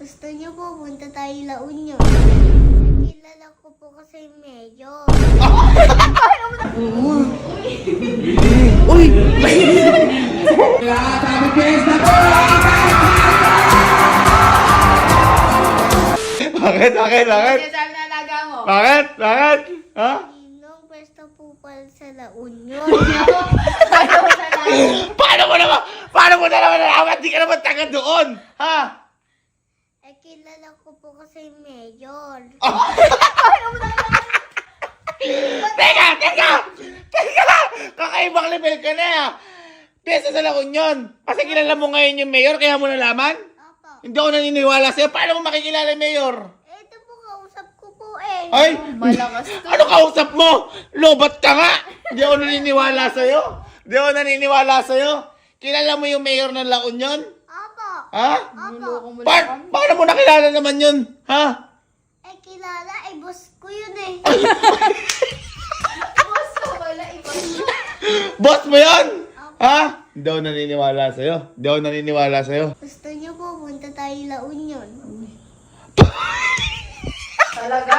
Gusto niyo pupunta tayo La Union? Kilala ko po kasi Mayor. Uy! Bakit? Bakit? Bakit? Sinasabi na alaga mo. Bakit? Bakit? Ha? Ninong, pwesto po pala sa La Union. Ayaw mo na lang. Paano mo naman nalaman? Di ka naman taga doon! Ha? Kilala ko po kasi Mayor. Teka! Kakaibang level ka na! Piyesa sa La Union. Kasi kilala mo ngayon yung mayor, kaya mo nalaman? Opo. Hindi ako naniniwala sa'yo. Paano mo makikilala yung mayor? Ito po, kausap ko po eh. Ay! Malakas to. Ano kausap mo? Lobat ka nga! Hindi ako naniniwala sa'yo. Kilala mo yung mayor ng La Union? Opo. Ha? Opo. Mo lang. Paano mo nakilala naman yun? Ha? Kilala, boss ko yun eh. Boss ko wala, ibang Boss mo yun? Ha? Hindi ako naniniwala sa'yo. Gusto niyo pupunta tayo La Union? talaga?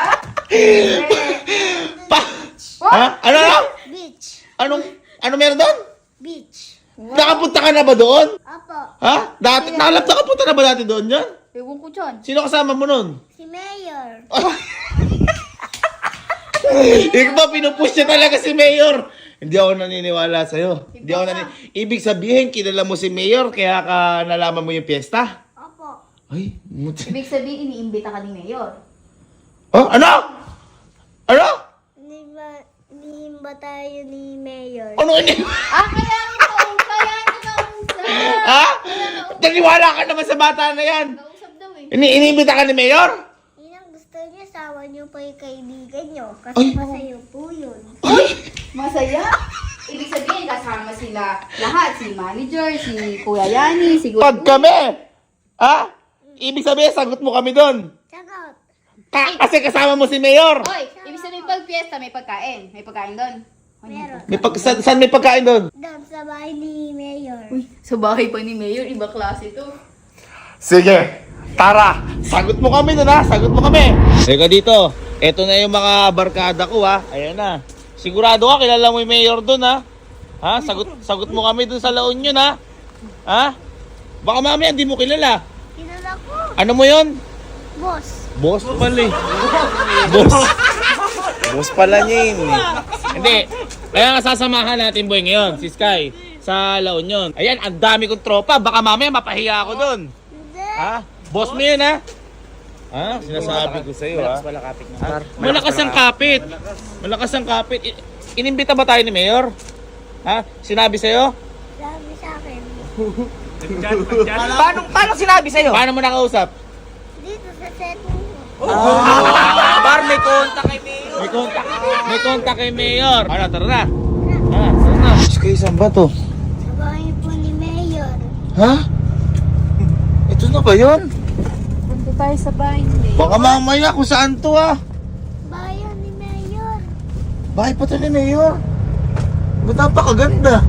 Ha? Ano? Beach. Ano meron doon? Beach. Nakapunta ka na ba doon? Opo. Ha? Nakapunta na ba dati doon yan? Ewan ko dyan. Sino kasama mo nun? Si Mayor. Ikaw ba, pinupush niya talaga si Mayor? Hindi ako naniniwala sa'yo. Ibig sabihin, kilala mo si Mayor, kaya ka nalaman mo yung piyesta? Opo. Ay, Ibig sabihin, iniimbita ka ni Mayor. Oh, ano? Ano? Nihimba tayo ni Mayor. Ano ini? Kaya nung kausap. Ha? Naniwala ka naman sa bata na yan. Kausap daw eh. Iniimbita ka ni Mayor? Inang gusto niya, sawa niyo pa yung kaibigan niyo. Kasi Ay. masaya po yun. Masaya? Ibig sabihin, kasama sila lahat. Si manager, si Kuya Yani, si Pag kami! Ha? Ibig sabihin, sagot mo kami doon. Sagot. Kasi kasama mo si Mayor. Hoy, ibig sabihin pag fiesta, may pagkain. May pagkain doon. Meron. Saan may pagkain doon? Doon sa bahay ni Mayor. Uy, sa bahay pa ni Mayor, iba klase to. Sige, tara. Sagot mo kami doon ha. Sagot mo kami. Teka dito. Eto na yung mga barkada ko ha. Ayan na. Sigurado ka, kilala mo yung mayor doon ha. Ha? Sagot mo kami doon sa La Union ha. Ha? Baka mamaya hindi mo kilala. Kilala ko. Ano mo yon? Boss. Boss pala eh. Boss pala niya yun eh. Hindi. Kaya nga sasamahan natin boy ngayon, si Sky, sa La Union. Ayan, ang dami kong tropa. Baka mamaya mapahiya ako doon. Hindi. Ha? Boss mo yun ha? Ha? Sinasabi ko sa'yo ha? Malakas ang kapit. Malakas ang kapit. Inimbita ba tayo ni Mayor? Ha? Sinabi sa'yo? Sabi sa akin. Paano sinabi sa'yo? Paano mo nakausap? Dito sa setting ko. Bar, may konta kay Mayor. May kontak kay Mayor. Ano, tara na. Tara na. Sky, saan ba to? Sa bahay po ni Mayor. Ha? Ito na ba yun? Punta tayo sa bahay ni Mayor. Baka mamaya kung saan to ha? Bayan ni Mayor. Bahay pa to ni Mayor. Ba't napakaganda?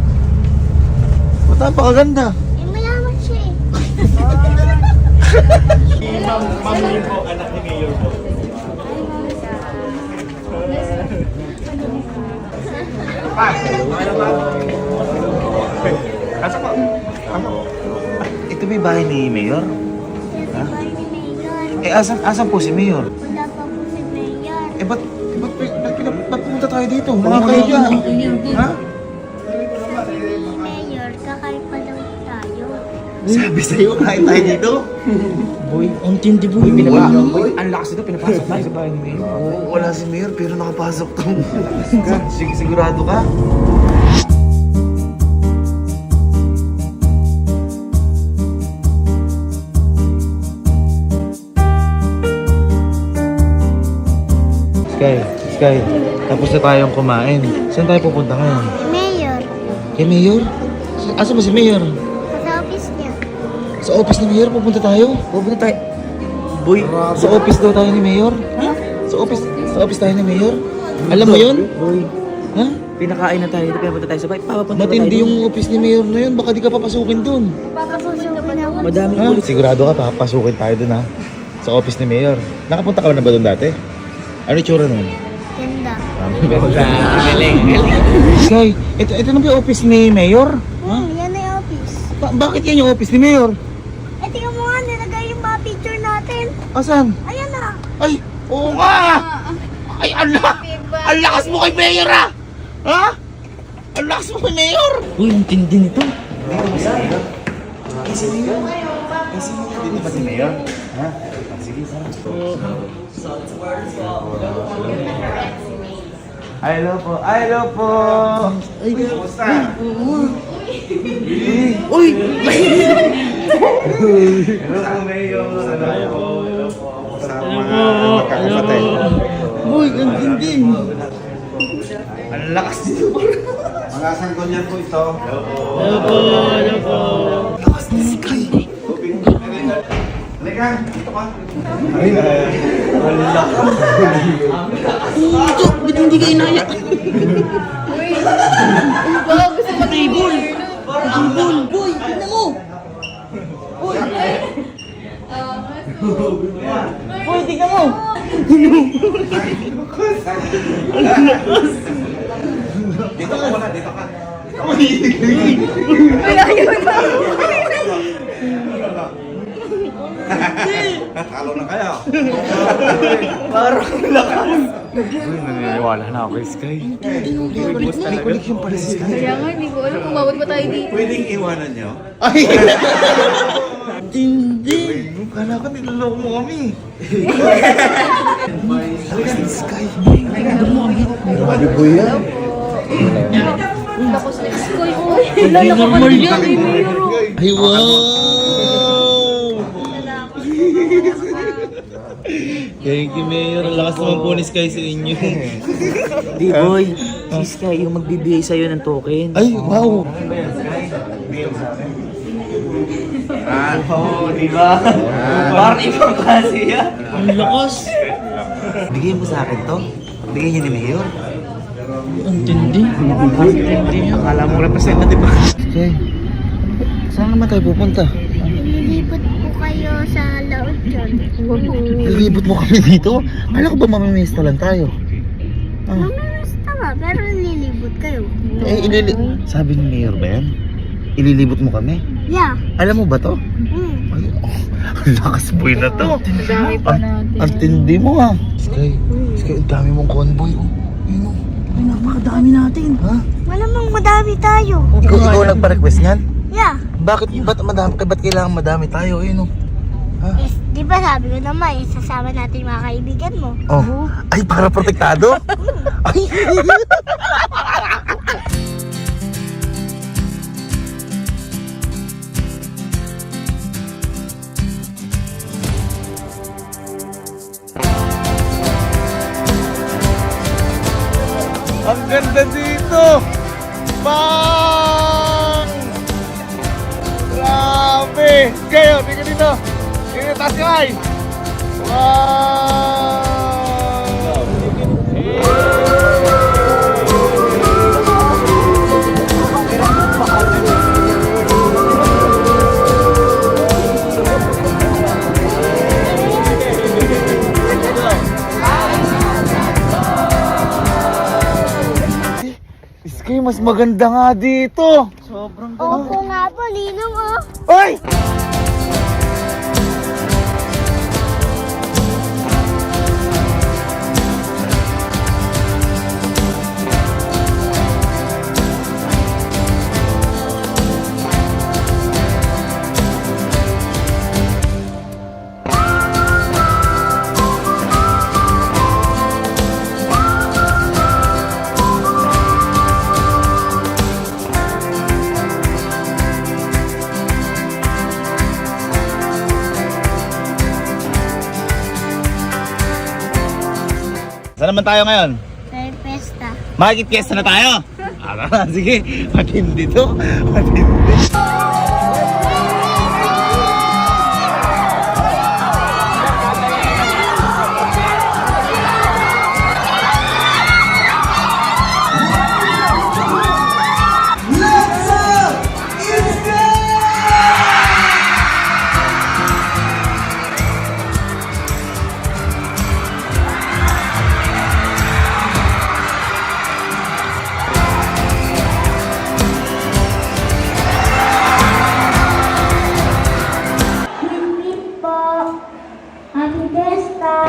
Mayaman siya eh. Ito ba yung bahay ni Mayor? Sa bahay ni Mayor. Asan po si Mayor? Wala pa po si Mayor. Ba't pumunta tayo dito? Mga kaya. Ha? Si Mayor, kakain pa daw tayo. Sabi sa'yo, kain tayo dito? Boy, ang tindi boy. Boy, ang lakas ito, pinapasok tayo sa bahay ni Mayor. Oo, wala si Mayor pero nakapasok to. Sigurado ka? Sky, tapos na tayong kumain. Saan tayo pupunta ngayon? Mayor, Kay Mayor? Asa ba si Mayor? sa office niya. Sa office ni Mayor pupunta tayo? Pupunta tayo. Boy, Sa office daw tayo ni Mayor? Sa office tayo ni Mayor? Alam mo yun? boy. Ha? Pinakain na tayo, pinapunta tayo sa bahay. Papapunta ba Matindi tayo yung office ni Mayor na yun. Baka di ka papasukin dun. Papasukin ako. doon? Madaming Ha? ulit. Sigurado ka papasukin tayo dun ha? Sa office ni Mayor. Nakapunta ka na ba dun dati? Ano yung tsura nun? Ganda. Galing. Sky, ito na ba yung office ni Mayor? Yan na yung office. Bakit yan yung office ni Mayor? Eh, tingnan mo nga, nilagay yung mga picture natin. Asan? Ayan na. Ay, oo nga! Ay, ang lakas mo kay Mayor ah! Ha? Ang lakas mo kay Mayor! Uy, ang tindi nito. Dito ba si Mayor? Ha? Sige, Hello po, hello po! Ay, kumusta? Uy! Hello po, Mayor! Hello po! Kumusta ang mga magkakapatid? Uy, ang tindi. Ang lakas dito! Mga sanggol po ito. Lakas ni Sky! Halika, dito ka. Ay, ang lakas! Ito, ba't hindi ka inaya? Gusto mo table. Boy, tignan mo. Boy, tignan mo. Dito ka muna, dito ka. Talo na kayo. Naniniwala na ako kay Sky. May connection pala si Sky. Kaya nga, hindi ko alam kung mawag pa tayo dito. Pwedeng iwanan nyo. Ay! Hindi! Kala ko niloloko mo kami. Lakas ni Sky. Grabe po yan. Tapos next ko yung... Wala na kapal yan. Ay, wow! Thank you, Mayor. Ang lakas naman po ni Sky sa inyo. Di, boy. Si Sky yung magbibigay sa'yo ng token. Ay, wow! Oo, di ba? Parang ibang klase yan. Ang lakas. Bigay mo sa akin to. Bigay niya ni Mayor. Ang tindi. Akala mo representative ba? Sky, saan naman tayo pupunta? Lilipot po kayo sa La Union. Nalibot mo kami dito? Kala ko ba mamimiss na lang tayo? Ah. Mamilis tama, pero lilibot kayo. Sabi ni Mayor ba yan? Ililibot mo kami? Yeah. Alam mo ba to? Ay, ang lakas boy na to. Ang tindi mo ah. Sky, ang dami mong convoy oh. Ayun oh. Ay, napakadami natin. Ha? Malamang madami tayo. Ikaw nagpa-request niyan? Yeah. Ba't kailangan madami tayo? Ayun oh. Eh, di ba sabi ko naman, isasama natin yung mga kaibigan mo. Oh. Ay, para protektado? Ay. Ang ganda dito! Bang! Grabe! Kayo, tingnan dito! Tingnan taas yung ay! Wow! Iskay, mas maganda nga dito! Opo nga po, Ninong oh. Ay! Saan naman tayo ngayon? Sa pesta. Makikipiyesta na tayo? Sige, matindi to. Matindi. Happy Fiesta!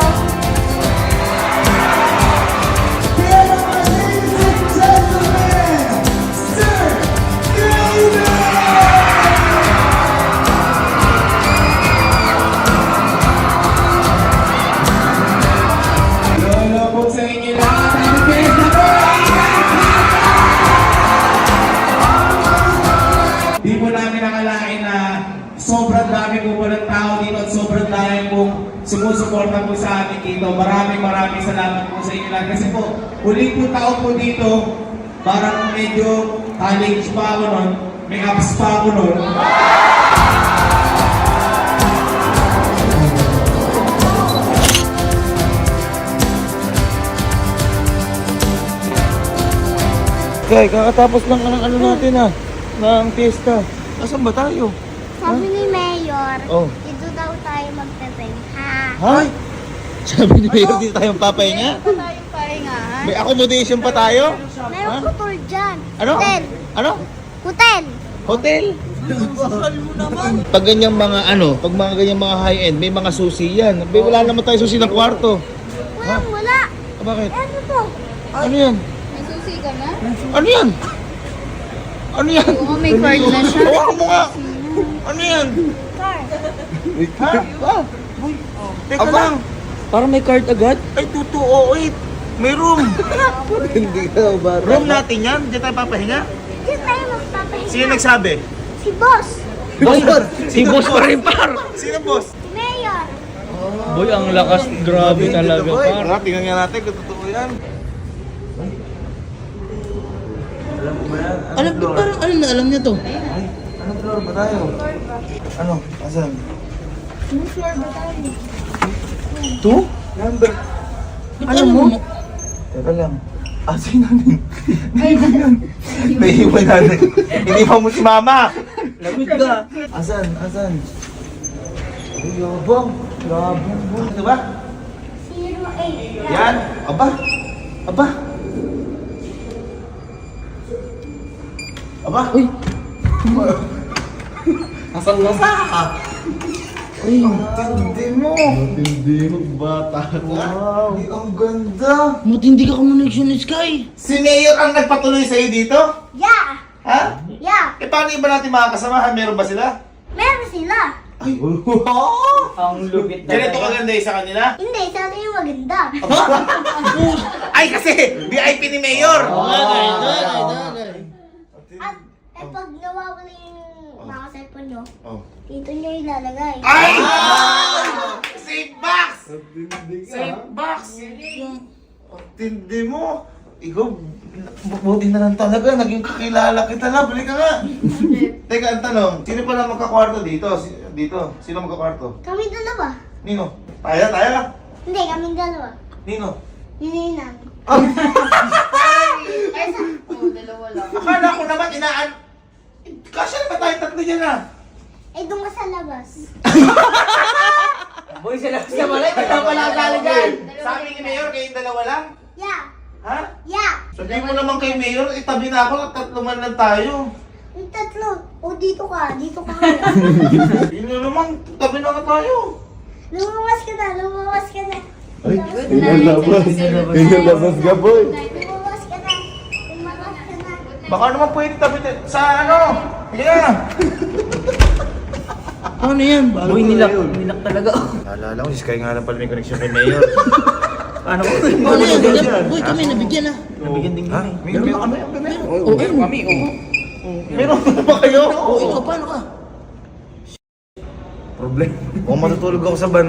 Lolo po sa inyo lahat. Happy Fiesta po! Di po namin nakalain na sobrang dami po po ng tao dito at sobrang dami po sumusuporta po sa amin dito. Maraming salamat po sa inyo lahat. Kasi po, huling po taon po dito, parang medyo college pa ako nun, may apps pa ako nun. Kay, kakatapos lang ng ano natin ng fiesta. Asan ba tayo? Sabi ni Mayor, Oh. dito daw tayo magpepengha. Ha? Sabi ni Mayor, dito tayong papahinga? Ito tayong pahingahan. May accommodation pa tayo? Meron ko tour dyan. Ano? Hotel. Ano? Hotel. Hotel? Pag ganyang mga pag mga ganyang mga high-end, may mga susi yan. Wala naman tayo susi ng kwarto. Wala. Ah, bakit? Ano to? Ano yan? May susi ka na? Ano yan? Ano yan? Oo, may card na siya. Hawakan mo nga! Ano yan? Car. Ha? Ah, boy. Teka lang. Parang may card agad? Ay, 2208. May room. Hindi ka ba? Room natin yan? Diyan tayo papahinga? Dito tayo magpapahinga. Sino nagsabi? Si Boss. Boss! Si boss pa rin, par! Sino boss? Si Mayor. Boy, ang lakas. Grabe talaga, par. Tara, tingnan nga natin kung totoo yan. Alam mo, parang alam na alam niya to. Anong floor ba tayo? Ano? Asan? Ano floor ba tayo? 2? Number. Alam mo? Teka lang. Asin natin. Naiiwan natin. Iniwan mo si mama. Lamig ka. Asan? Ay, yabang. Yabang. Diba? 08. Yan. Aba. Uy. Asang-lasa ka. Ay, Hindi mo. Bata ka. Wow. Ang ganda. matindi ka connection ni Sky. Si Mayor ang nagpatuloy sa'yo dito? Yeah. Ha? Yeah. Eh, paano iba natin mga kasamahan? Meron ba sila? Meron sila. Ay, wow! Ang lupit Ganito kaganda yung sa kanila? Hindi, sa atin yung maganda. Ay, kasi VIP ni Mayor! At pag nawawala yung mga cellphone nyo, Oh. dito nyo ilalagay. Ay! Safe box! Safe box! Tindi mo! Ikaw, buti na lang talaga. Naging kakilala kita na. Balik ka nga. Teka, ang tanong. Sino pala magkakwarto dito? Dito. Sino magkakwarto? Kami dalawa. Nino? Tayo? Hindi, kami dalawa. Nino? Nininang. Oo, dalawa lang. Akala ko naman Kasya naman tayo tatlo dyan Eh, doon ka sa labas. Boy, sila sa malay. Kaya pala akala dyan. Sabi ni Mayor, kayong dalawa lang? Yeah. Ha? Yeah. Sabi mo naman kay Mayor, itabi na ako at tatlo man lang tayo. Yung tatlo. O, dito ka. Dito ka. Yun na naman, tabi na nga tayo. Lumabas ka na. Lumabas ka na. Inalabas ka, boy. Lumabas ka na. Lumabas ka na. Baka naman pwede tabi sa Sige na. Ano yan? Boy, nilak talaga. Naalala ko, si Sky nga lang pala may connection kay Mayor. Ano ko? Ano yan? Boy, kami nabigyan na. Nabigyan din kami. Meron ba kami? Oo, meron kami. Meron ba kayo? Oo, ikaw, paano ka? Problem. Kung matutulog ako sa van